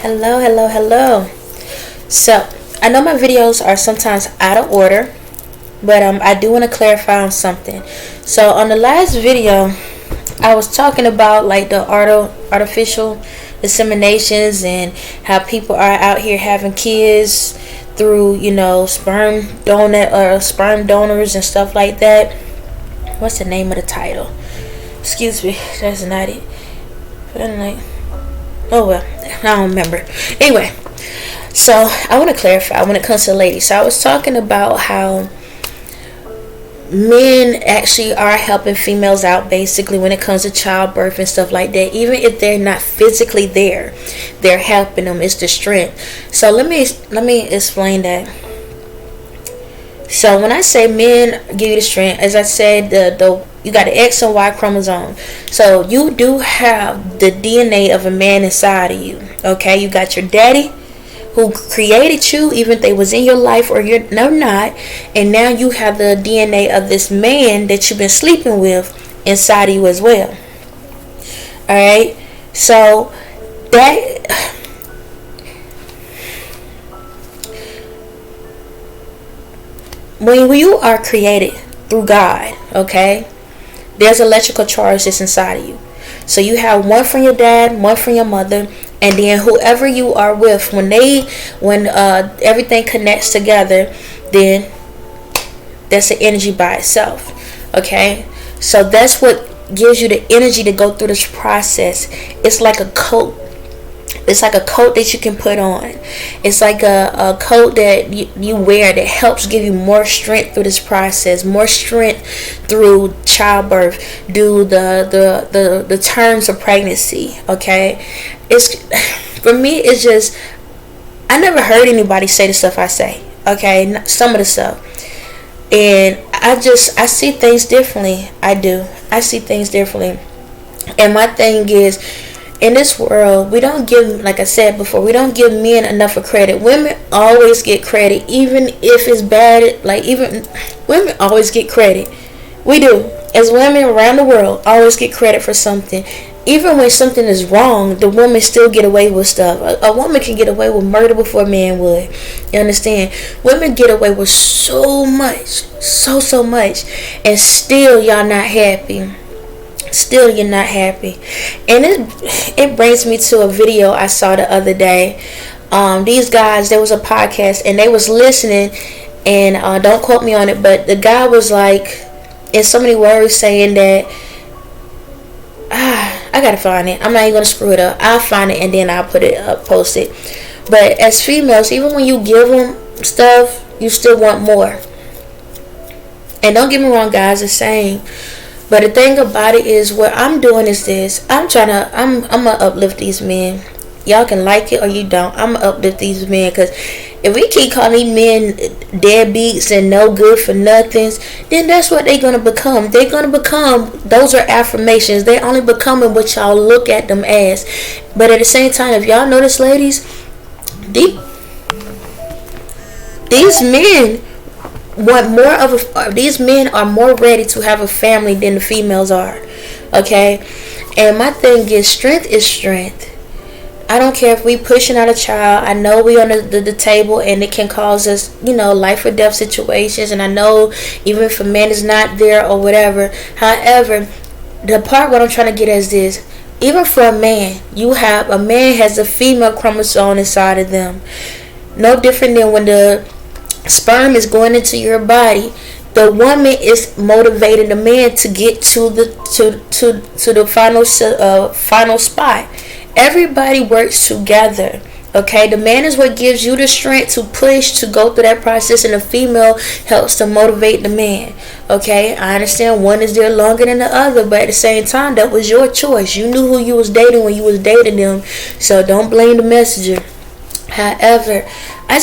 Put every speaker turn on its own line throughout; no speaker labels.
Hello, hello, hello. So, I know my videos are sometimes out of order, but I do want to clarify on something. So, on the last video, I was talking about like the artificial inseminations and how people are out here having kids through, sperm donors and stuff like that. What's the name of the title? Excuse me, that's not it. Oh well, I don't remember. Anyway, so I want to clarify when it comes to ladies. So I was talking about how men actually are helping females out basically when it comes to childbirth and stuff like that. Even if they're not physically there, they're helping them. It's the strength. So let me explain that. So when I say men give you the strength, as I said, you got the X and Y chromosome. So you do have the DNA of a man inside of you. Okay, you got your daddy who created you, even if they was in your life or you're not, and now you have the DNA of this man that you've been sleeping with inside of you as well. All right, so that. When you are created through God, okay, there's electrical charge that's inside of you. So you have one from your dad, one from your mother, and then whoever you are with, when everything connects together, then that's the energy by itself. Okay, so that's what gives you the energy to go through this process. It's like a coat. It's like a coat that you can put on. It's like a coat that you wear that helps give you more strength through this process, more strength through childbirth, through the terms of pregnancy. Okay, for me, it's just I never heard anybody say the stuff I say. Okay, some of the stuff, and I see things differently. I do. I see things differently, and my thing is, in this world, we don't give, like I said before, we don't give men enough of credit. Women always get credit, even if it's bad. Like, even women always get credit. We do. As women around the world, always get credit for something. Even when something is wrong, the women still get away with stuff. A woman can get away with murder before a man would. You understand? Women get away with so much, so much, and still y'all not happy. Still you're not happy. And it brings me to a video I saw the other day. These guys, there was a podcast and they was listening, and don't quote me on it, but the guy was like, in so many words, saying that I gotta find it, I'm not even gonna screw it up, I'll find it and then I'll put it up, post it. But as females, even when you give them stuff, you still want more. And don't get me wrong, guys, the same. But the thing about it is, what I'm doing is this. I'm gonna uplift these men. Y'all can like it or you don't. I'm gonna uplift these men, because if we keep calling these men deadbeats and no good for nothings, then that's what they're gonna become. They're gonna become, those are affirmations. They're only becoming what y'all look at them as. But at the same time, if y'all notice, ladies, these men want more of these men are more ready to have a family than the females are. Okay, and my thing is, strength is strength. I don't care if we pushing out a child. I know we on the table and it can cause us, life or death situations, and I know even if a man is not there or whatever. However, the part what I'm trying to get at is this: even for a man has a female chromosome inside of them. No different than when the sperm is going into your body. The woman is motivating the man to get to the final spot. Everybody works together. Okay, the man is what gives you the strength to push, to go through that process, and the female helps to motivate the man. Okay, I understand one is there longer than the other, but at the same time, that was your choice. You knew who you was dating when you was dating them, so don't blame the messenger. However, I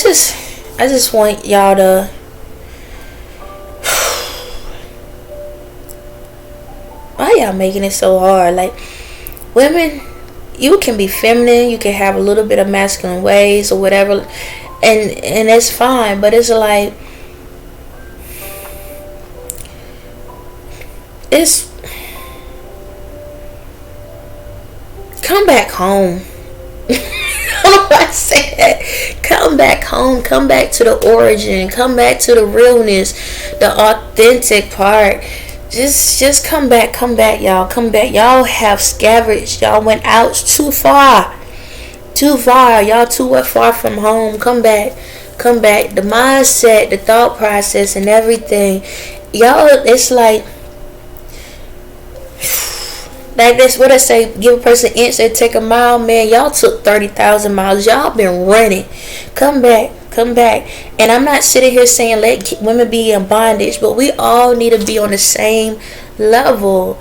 just want y'all to why y'all making it so hard? Like, women, you can be feminine, you can have a little bit of masculine ways or whatever, and it's fine, but it's like, come back home. come back home, come back to the origin, come back to the realness, the authentic part. Just come back, y'all. Come back. Y'all have scavenged. Y'all went out too far. Y'all too far from home. Come back. The mindset, the thought process, and everything. Y'all, it's like that's what I say. Give a person an inch, they take a mile. Man, y'all took 30,000 miles. Y'all been running. Come back. And I'm not sitting here saying let women be in bondage, but we all need to be on the same level.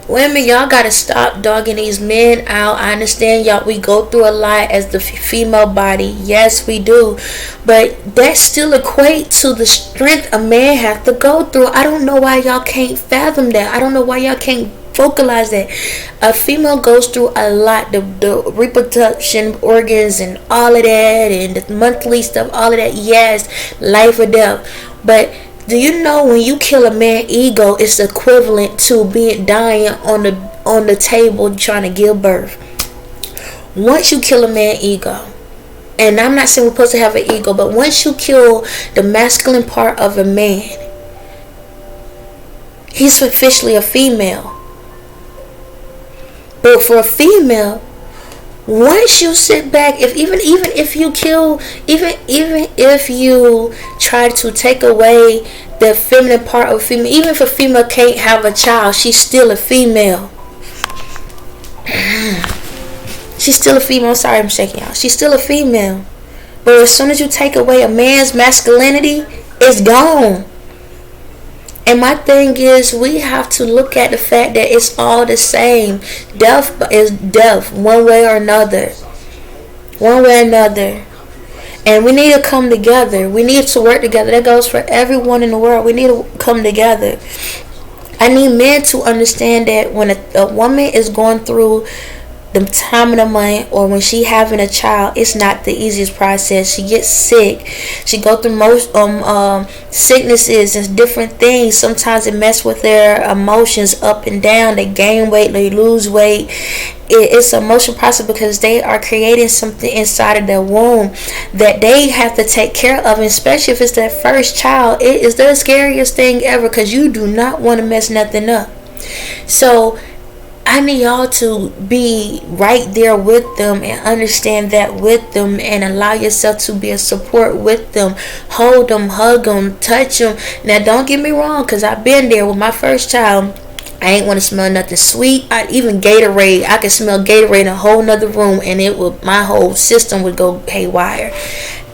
Women, y'all gotta stop dogging these men out. I understand y'all, we go through a lot as the female body. Yes, we do. But that still equate to the strength a man have to go through. I don't know why y'all can't fathom that. I don't know why y'all can't vocalize that. A female goes through a lot. The reproduction organs and all of that, and the monthly stuff, all of that. Yes, life or death. But do you know when you kill a man's ego, it's equivalent to dying on the table trying to give birth? Once you kill a man's ego, and I'm not saying we're supposed to have an ego, but once you kill the masculine part of a man, he's officially a female. But for a female, once you sit back, even if you kill, even if you try to take away the feminine part of a female, even if a female can't have a child, she's still a female. She's still a female. Sorry, I'm shaking y'all. She's still a female. But as soon as you take away a man's masculinity, it's gone. And my thing is, we have to look at the fact that it's all the same. Death is death, one way or another. And we need to come together. We need to work together. That goes for everyone in the world. We need to come together. I need men to understand that when a woman is going through the time of the month, or when she having a child, it's not the easiest process. She gets sick. She go through most sicknesses and different things. Sometimes it mess with their emotions up and down. They gain weight, they lose weight. It's an emotional process because they are creating something inside of their womb that they have to take care of, and especially if it's their first child. It is the scariest thing ever, because you do not want to mess nothing up. So I need y'all to be right there with them and understand that with them, and allow yourself to be a support with them. Hold them, hug them, touch them. Now don't get me wrong, because I've been there with my first child. I ain't want to smell nothing sweet. Even Gatorade, I could smell Gatorade in a whole nother room, and my whole system would go haywire.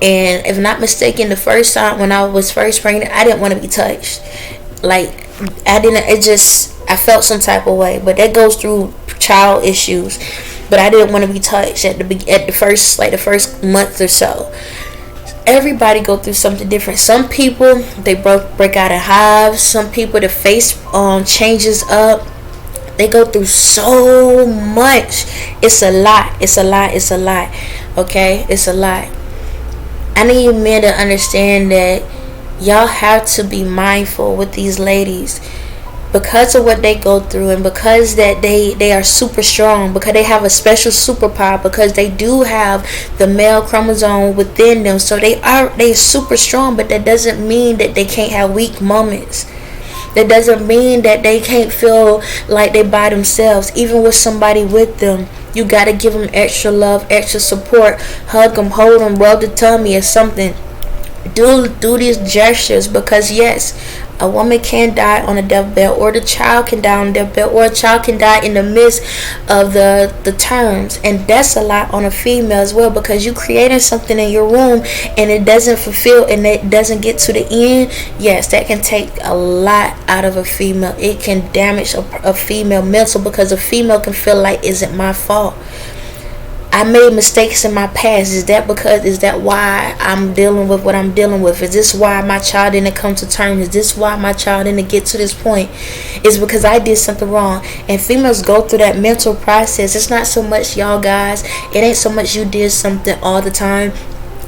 And if not mistaken, the first time when I was first pregnant, I didn't want to be touched. Like, I felt some type of way, but that goes through child issues. But I didn't want to be touched at the first month or so. Everybody go through something different. Some people, they break out in hives. Some people, the face changes up. They go through so much. It's a lot. Okay, it's a lot. I need men to understand that y'all have to be mindful with these ladies, because of what they go through, and because that they are super strong, because they have a special superpower, because they do have the male chromosome within them. So they super strong, but that doesn't mean that they can't have weak moments. That doesn't mean that they can't feel like they by themselves. Even with somebody with them, you got to give them extra love, extra support. Hug them, hold them, rub the tummy or something. Do these gestures, because yes, a woman can die on a deathbed, or the child can die on a deathbed, or a child can die in the midst of the terms. And that's a lot on a female as well, because you creating something in your womb and it doesn't fulfill and it doesn't get to the end. Yes, that can take a lot out of a female. It can damage a female mental, because a female can feel like, is it my fault? I made mistakes in my past. Is that why I'm dealing with what I'm dealing with? Is this why my child didn't come to terms? Is this why my child didn't get to this point? It's because I did something wrong. And females go through that mental process. It's not so much y'all guys. It ain't so much you did something all the time.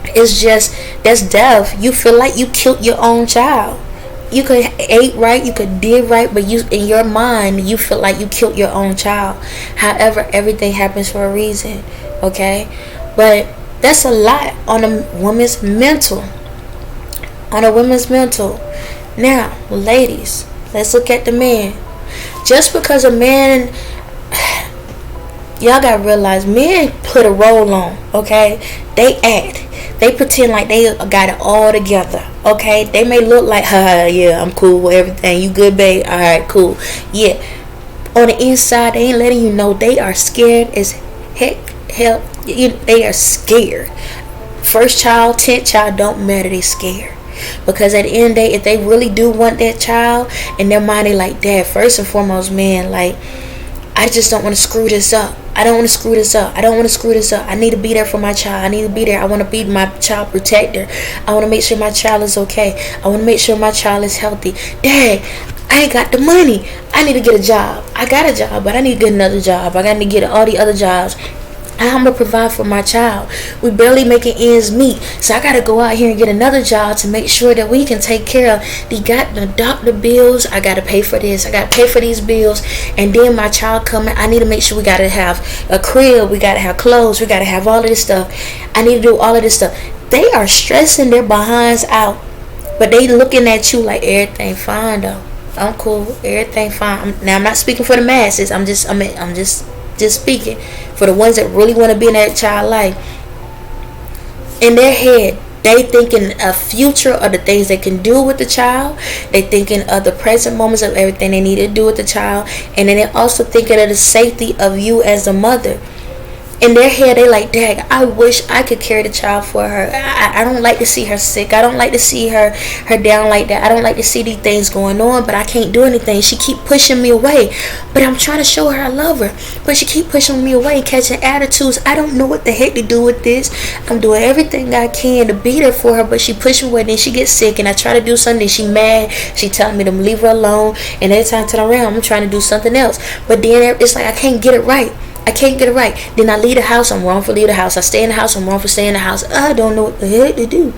It's just, that's death. You feel like you killed your own child. You could ate right, you could did right, but you, in your mind, you feel like you killed your own child. However, everything happens for a reason, okay? But That's a lot on a woman's mental. On a woman's mental. Now, ladies, let's look at the man. Just because a man, y'all gotta realize, men put a role on, okay? They act. They pretend like they got it all together, okay? They may look like, yeah, I'm cool with everything. You good, babe? Alright, cool. Yeah. On the inside, they ain't letting you know they are scared as heck. Hell, they are scared. First child, 10th child, don't matter. They scared. Because at the end of the day, if they really do want that child, in their mind they like, Dad, first and foremost, man, like, I just don't want to screw this up. I don't want to screw this up. I don't want to screw this up. I need to be there for my child. I need to be there. I want to be my child protector. I want to make sure my child is okay. I want to make sure my child is healthy. Dad, I ain't got the money. I need to get a job. I got a job, but I need to get another job. I got to get all the other jobs. I'm going to provide for my child. We barely making ends meet. So I got to go out here and get another job to make sure that we can take care of the doctor bills. I got to pay for this. I got to pay for these bills. And then my child coming, I need to make sure we got to have a crib. We got to have clothes. We got to have all of this stuff. I need to do all of this stuff. They are stressing their behinds out. But they looking at you like everything fine though. I'm cool. Everything fine. Now I'm not speaking for the masses. I'm just speaking for the ones that really want to be in that child life. In their head, they thinking a future of the things they can do with the child. They thinking of the present moments of everything they need to do with the child, and then they also thinking of the safety of you as a mother. In their head, they like, Dad, I wish I could carry the child for her. I don't like to see her sick. I don't like to see her down like that. I don't like to see these things going on, but I can't do anything. She keep pushing me away, but I'm trying to show her I love her, but she keep pushing me away, catching attitudes. I don't know what the heck to do with this. I'm doing everything I can to be there for her, but she push me away. Then she gets sick, and I try to do something. She mad. She telling me to leave her alone, and every time I turn around, I'm trying to do something else. But then it's like I can't get it right. I can't get it right. Then I leave the house, I'm wrong for leaving the house. I stay in the house, I'm wrong for staying in the house. I don't know what the heck to do.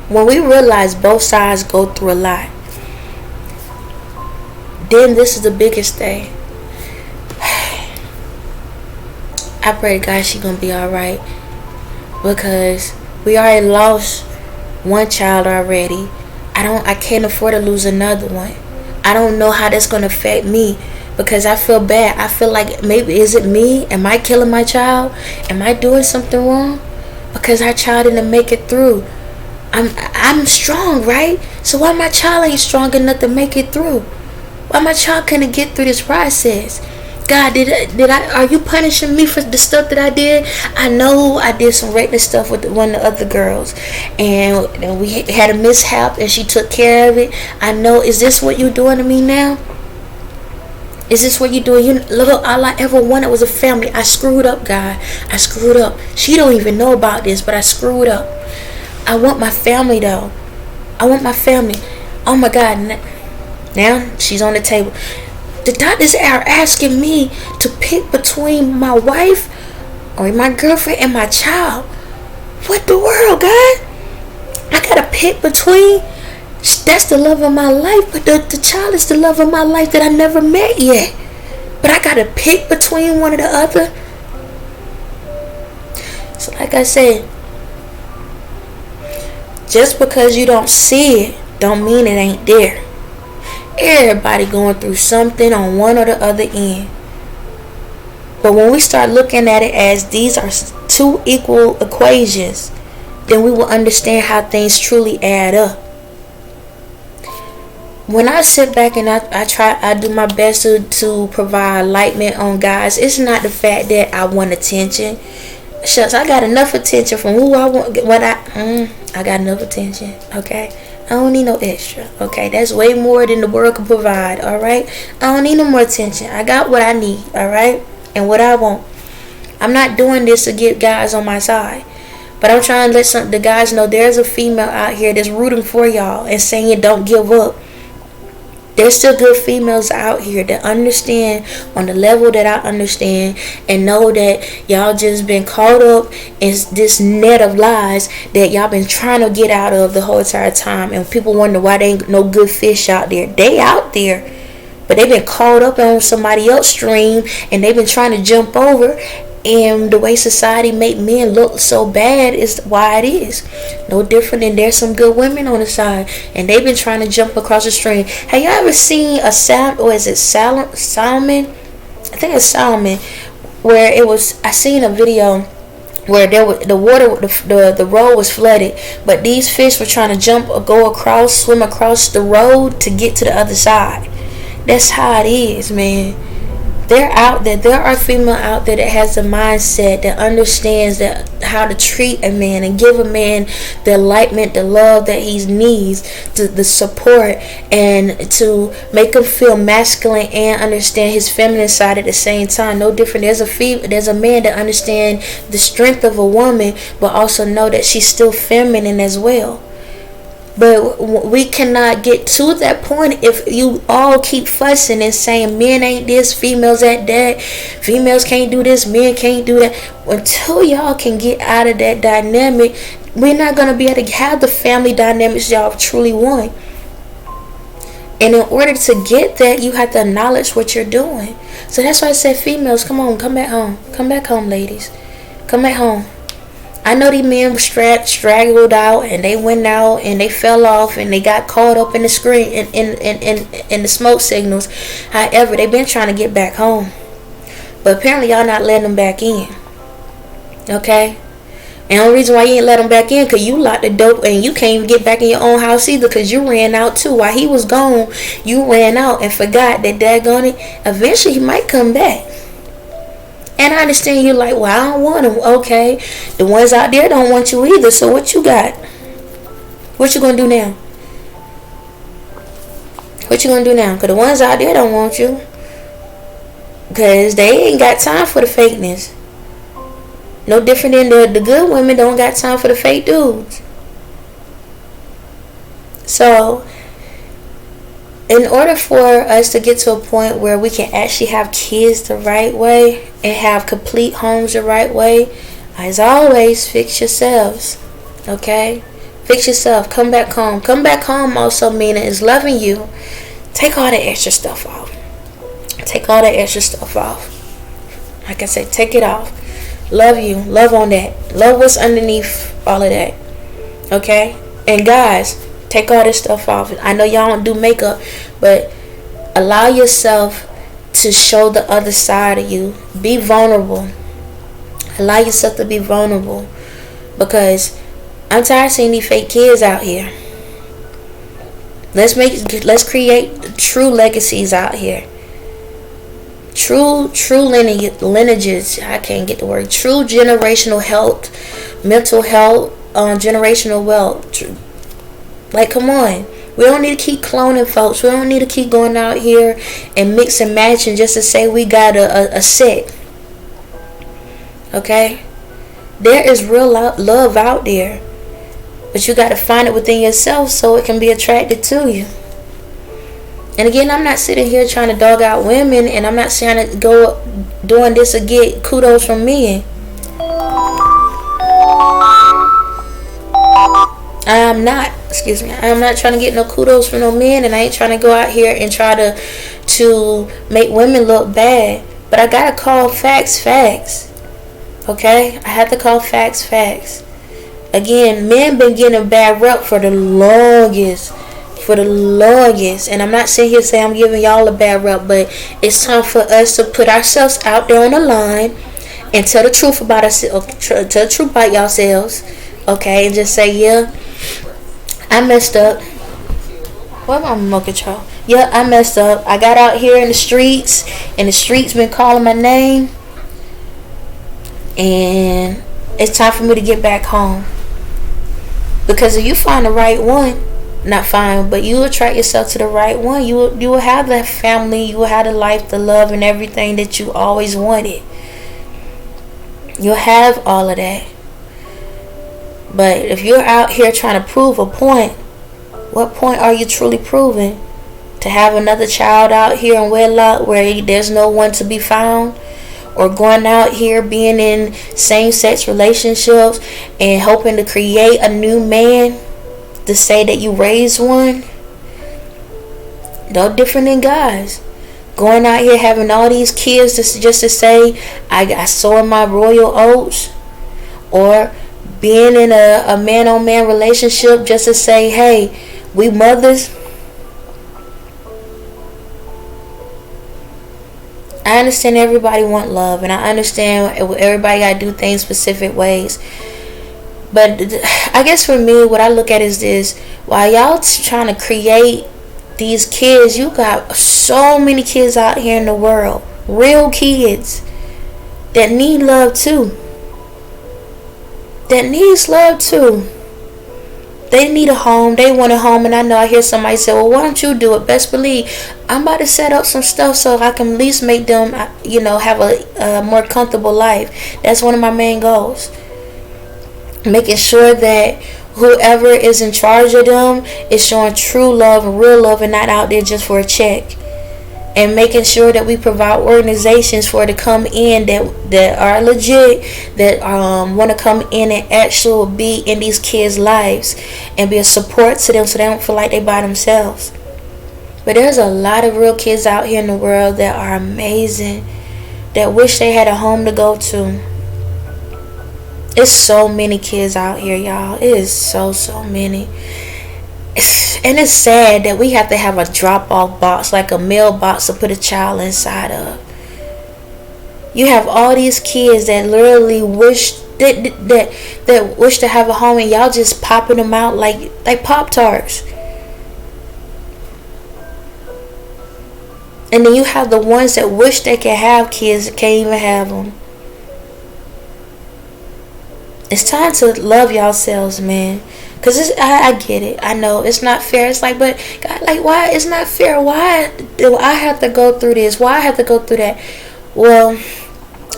When we realize both sides go through a lot, then this is the biggest thing. I pray to God she's gonna be alright, because we already lost one child already. I can't afford to lose another one. I don't know how that's going to affect me, because I feel bad. I feel like, maybe, is it me? Am I killing my child? Am I doing something wrong? Because our child didn't make it through. I'm strong, right? So why my child ain't strong enough to make it through? Why my child couldn't get through this process? God, are you punishing me for the stuff that I did? I know I did some reckless stuff with one of the other girls, and we had a mishap, and she took care of it. I know. Is this what you're doing to me now? Is this what you're doing? All I ever wanted was a family. I screwed up, God. I screwed up. She don't even know about this, but I screwed up. I want my family, though. I want my family. Oh my God. Now she's on the table. The doctors are asking me to pick between my wife or my girlfriend and my child. What the world, God? I gotta pick between. That's the love of my life, but the child is the love of my life that I never met yet. But I gotta pick between one or the other. So like I said, just because you don't see it don't mean it ain't there. Everybody going through something on one or the other end. But when we start looking at it as these are two equal equations, then we will understand how things truly add up. When I sit back and I do my best to provide enlightenment on guys, it's not the fact that I want attention. Shucks, I got enough attention from who I want. I got enough attention, okay? I don't need no extra, okay? That's way more than the world can provide, alright? I don't need no more attention. I got what I need, alright? And what I want. I'm not doing this to get guys on my side. But I'm trying to let the guys know there's a female out here that's rooting for y'all and saying don't give up. There's still good females out here that understand on the level that I understand, and know that y'all just been caught up in this net of lies that y'all been trying to get out of the whole entire time. And people wonder why there ain't no good fish out there. They out there. but they've been caught up on somebody else's stream, and they've been trying to jump over. And the way society make men look so bad is why it is. No different than there's some good women on the side, and they've been trying to jump across the stream. Have you ever seen a Salmon? I think it's Salmon, where it was. I seen a video where there was the water, the road was flooded, but these fish were trying to jump or go across, swim across the road to get to the other side. That's how it is, man. They're out there. There are female out there that has a mindset that understands that how to treat a man and give a man the enlightenment, the love that he needs, the support, and to make him feel masculine and understand his feminine side at the same time. No different. There's a man that understands the strength of a woman, but also know that she's still feminine as well. But we cannot get to that point if you all keep fussing and saying men ain't this, females ain't that, females can't do this, men can't do that. Until y'all can get out of that dynamic, we're not going to be able to have the family dynamics y'all truly want. And in order to get that, you have to acknowledge what you're doing. So that's why I said, females, come on, come back home. Come back home, ladies. Come back home. I know these men were straggled out, and they went out and they fell off and they got caught up in the screen in the smoke signals. However, they've been trying to get back home, but apparently y'all not letting them back in. Okay, and the only reason why you ain't let them back in because you locked the door and you can't even get back in your own house either because you ran out too. While he was gone, you ran out and forgot that daggone it, eventually he might come back. And I understand you're like, well, I don't want them. Okay, the ones out there don't want you either. So what you got? What you gonna do now? What you gonna do now? Because the ones out there don't want you. Because they ain't got time for the fakeness. No different than the good women don't got time for the fake dudes. So in order for us to get to a point where we can actually have kids the right way and have complete homes the right way, as always, fix yourselves. Okay? Fix yourself. Come back home. Come back home also meaning is loving you. Take all the extra stuff off. Take all the extra stuff off. Like I said, take it off. Love you. Love on that. Love what's underneath all of that. Okay? And guys, take all this stuff off. I know y'all don't do makeup, but allow yourself to show the other side of you. Be vulnerable. Allow yourself to be vulnerable, because I'm tired of seeing these fake kids out here. Let's create true legacies out here. True lineages. I can't get the word. True generational health, mental health, generational wealth. Like, come on. We don't need to keep cloning folks. We don't need to keep going out here and mix and matching just to say we got a set. Okay? There is real love out there. But you got to find it within yourself so it can be attracted to you. And again, I'm not sitting here trying to dog out women, and I'm not trying to go doing this to get kudos from men. I'm not trying to get no kudos from no men, and I ain't trying to go out here and try to make women look bad. But I gotta call facts. Okay? I have to call facts. Again, men been getting a bad rep for the longest. And I'm not sitting here saying I'm giving y'all a bad rep, but it's time for us to put ourselves out there on the line and tell the truth about ourselves, tell the truth about yourselves. Okay? And just say, yeah, I messed up. What am I remote control? Yeah, I messed up. I got out here in the streets, and the streets been calling my name, and it's time for me to get back home. Because if you find the right one, not find, but you attract yourself to the right one, you will have that family, you will have the life, the love, and everything that you always wanted. You'll have all of that. But if you're out here trying to prove a point, what point are you truly proving? To have another child out here in wedlock where there's no one to be found? Or going out here being in same-sex relationships and hoping to create a new man to say that you raised one? No different than guys. going out here having all these kids just to say I got sowing my royal oats, or being in a man-on-man relationship just to say, hey, we mothers. I understand everybody want love, and I understand everybody gotta do things specific ways. But I guess for me, what I look at is this: while y'all trying to create these kids, you got so many kids out here in the world, real kids that need love too. That needs love too. They need a home. They want a home. And I know I hear somebody say, well, why don't you do it? Best believe I'm about to set up some stuff so I can at least make them, have a more comfortable life. That's one of my main goals. Making sure that whoever is in charge of them is showing true love and real love and not out there just for a check. And making sure that we provide organizations for it to come in that are legit, that want to come in and actually be in these kids' lives and be a support to them so they don't feel like they by themselves. But there's a lot of real kids out here in the world that are amazing, that wish they had a home to go to. It's so many kids out here, y'all. It is so many. And it's sad that we have to have a drop-off box, like a mailbox to put a child inside of. You have all these kids that literally wish that wish to have a home, and y'all just popping them out like Pop-Tarts. And then you have the ones that wish they could have kids that can't even have them. It's time to love yourselves, man. Because I get it. I know it's not fair. It's like, but God, like, why? It's not fair. Why do I have to go through this? Why I have to go through that? Well,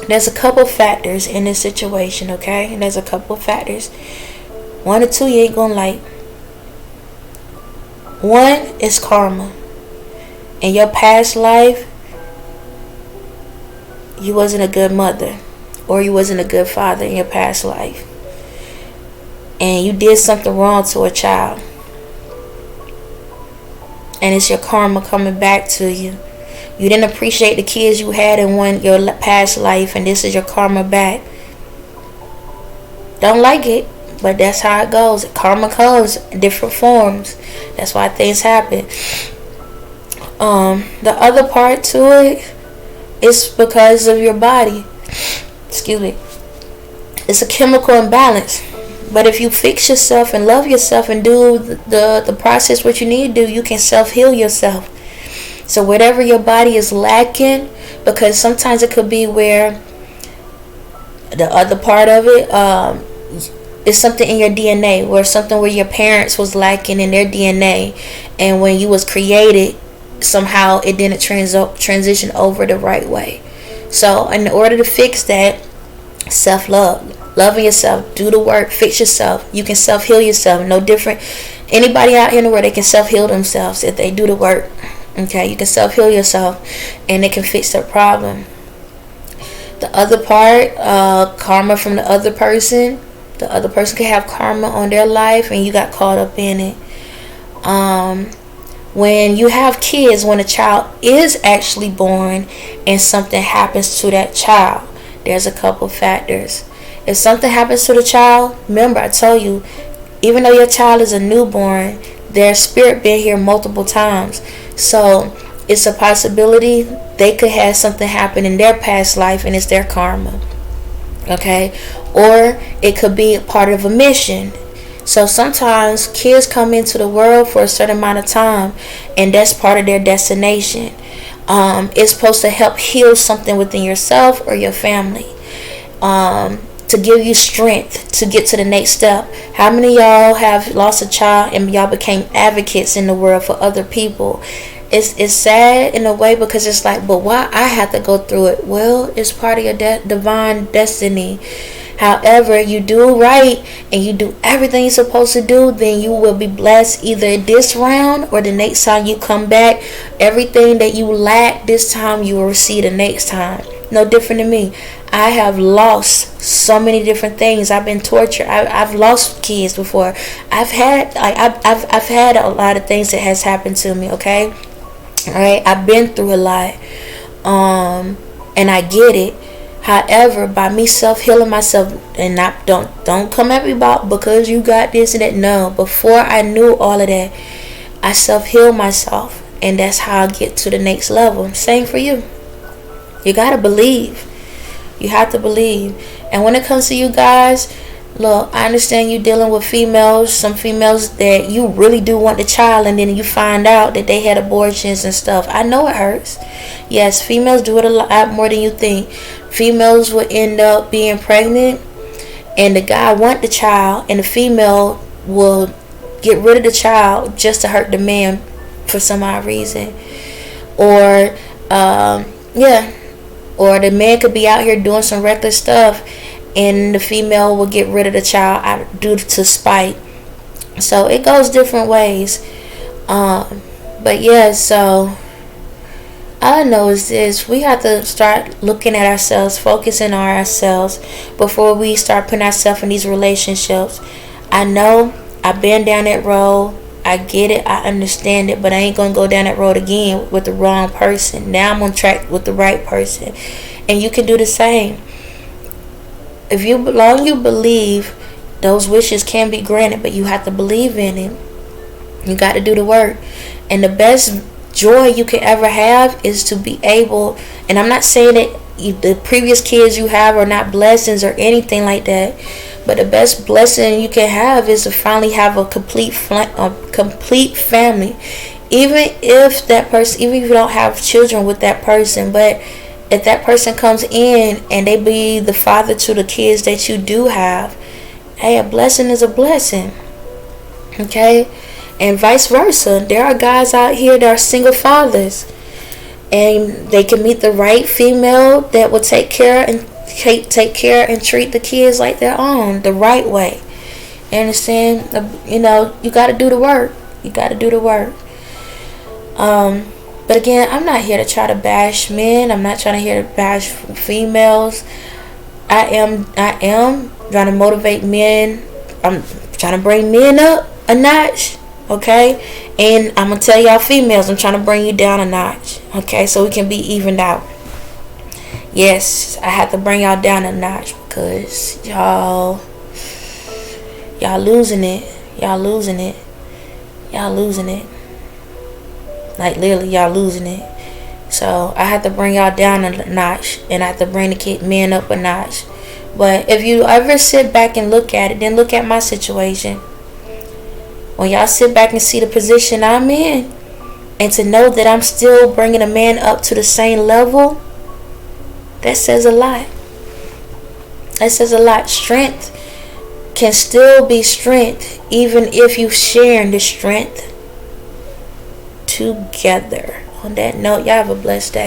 there's a couple factors in this situation, okay? And there's a couple factors. One or two you ain't gonna like. One is karma. In your past life, you wasn't a good mother, or you wasn't a good father in your past life. And you did something wrong to a child, and it's your karma coming back to you. You didn't appreciate the kids you had in your past life, and this is your karma back. Don't like it, but that's how it goes. Karma comes in different forms. That's why things happen. The other part to it is because of your body. Excuse me. It's a chemical imbalance. But if you fix yourself and love yourself and do the process what you need to do, you can self-heal yourself. So whatever your body is lacking, because sometimes it could be where the other part of it is something in your DNA, where your parents was lacking in their DNA, and when you was created, somehow it didn't transition over the right way. So in order to fix that, self-love. Loving yourself, do the work, fix yourself. You can self-heal yourself. No different. Anybody out here in the world, they can self-heal themselves if they do the work. Okay, you can self-heal yourself, and it can fix their problem. The other part, karma from the other person. The other person can have karma on their life, and you got caught up in it. When you have kids, when a child is actually born, and something happens to that child, there's a couple factors. If something happens to the child, remember I told you, even though your child is a newborn, their spirit been here multiple times. So it's a possibility they could have something happen in their past life, and it's their karma. Okay? Or it could be part of a mission. So sometimes kids come into the world for a certain amount of time, and that's part of their destination. It's supposed to help heal something within yourself or your family. To give you strength to get to the next step. How many of y'all have lost a child and y'all became advocates in the world for other people? It's sad in a way, because it's like, but why I have to go through it? Well, it's part of your divine destiny. However, you do right and you do everything you're supposed to do, then you will be blessed either this round or the next time you come back. Everything that you lack this time, you will receive the next time. No different than me. I have lost so many different things. I've been tortured. I've lost kids before. I've had a lot of things that has happened to me. Okay, Alright, I've been through a lot. And I get it. However, by me self-healing myself, and not don't come at me about because you got this and that. No, before I knew all of that, I self-healed myself, and that's how I get to the next level. Same for you. You gotta believe. You have to believe. And when it comes to you guys, look, I understand you dealing with females, some females that you really do want the child, and then you find out that they had abortions and stuff. I know it hurts. Yes, females do it a lot more than you think. Females will end up being pregnant, and the guy want the child, and the female will get rid of the child just to hurt the man for some odd reason. Or or the man could be out here doing some reckless stuff, and the female will get rid of the child due to spite. So it goes different ways. But yeah, so all I know is this: we have to start looking at ourselves, focusing on ourselves before we start putting ourselves in these relationships. I know I've been down that road. I get it. I understand it. But I ain't going to go down that road again with the wrong person. Now I'm on track with the right person. And you can do the same. If you believe, those wishes can be granted, but you have to believe in it. You got to do the work. And the best joy you can ever have is to be able, and I'm not saying that the previous kids you have are not blessings or anything like that, but the best blessing you can have is to finally have a complete family. Even if that person, even if you don't have children with that person, but if that person comes in and they be the father to the kids that you do have, hey, a blessing is a blessing. Okay? And vice versa. There are guys out here that are single fathers, and they can meet the right female that will take care and treat the kids like their own, the right way. You understand? You got to do the work. You got to do the work. But again, I'm not here to try to bash men. I'm not trying to bash females. I am trying to motivate men. I'm trying to bring men up a notch. Okay? And I'm going to tell y'all females, I'm trying to bring you down a notch. Okay? So we can be evened out. Yes, I have to bring y'all down a notch because y'all losing it. Y'all losing it. Y'all losing it. Like literally, y'all losing it. So I have to bring y'all down a notch, and I have to bring the men up a notch. But if you ever sit back and look at it, then look at my situation. When y'all sit back and see the position I'm in, and to know that I'm still bringing a man up to the same level, that says a lot. That says a lot. Strength can still be strength, even if you sharing the strength together. On that note, y'all have a blessed day.